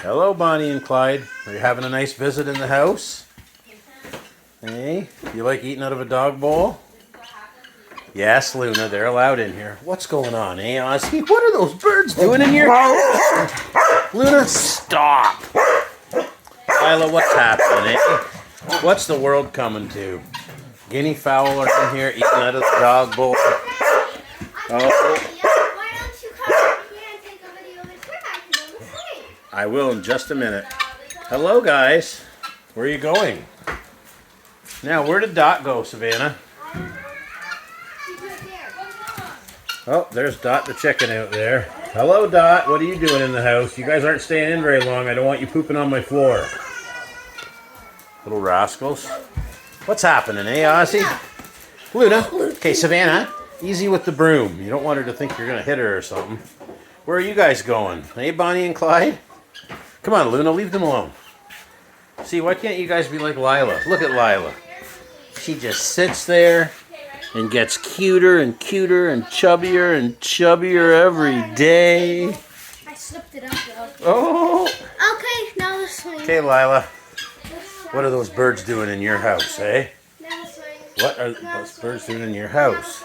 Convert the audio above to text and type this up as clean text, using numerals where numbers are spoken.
Hello, Bonnie and Clyde. Are you having a nice visit in the house? Hey, you like eating out of a dog bowl? Yes, Luna, they're allowed in here. What's going on, eh, Ozzy? What are those birds doing in here? Luna, stop. Lila, what's happening, eh? What's the world coming to? Guinea fowl are in here eating out of the dog bowl. Oh, Why don't you come over here and take a video of the trip I can do the same? I will in just a minute. Hello, guys. Where are you going? Now, where did Dot go, Savannah? She's right there. Oh, there's Dot the chicken out there. Hello, Dot. What are you doing in the house? You guys aren't staying in very long. I don't want you pooping on my floor. Little rascals. What's happening, eh, Ozzy? Luna. Okay, Savannah. Easy with the broom. You don't want her to think you're going to hit her or something. Where are you guys going? Hey, Bonnie and Clyde? Come on, Luna. Leave them alone. See, why can't you guys be like Lila? Look at Lila. She just sits there and gets cuter and cuter and chubbier every day. I slipped it up though. Oh. Okay, now the swing. Okay, Lila. What are those birds doing in your house, eh? Now the swing. What are those birds doing in your house?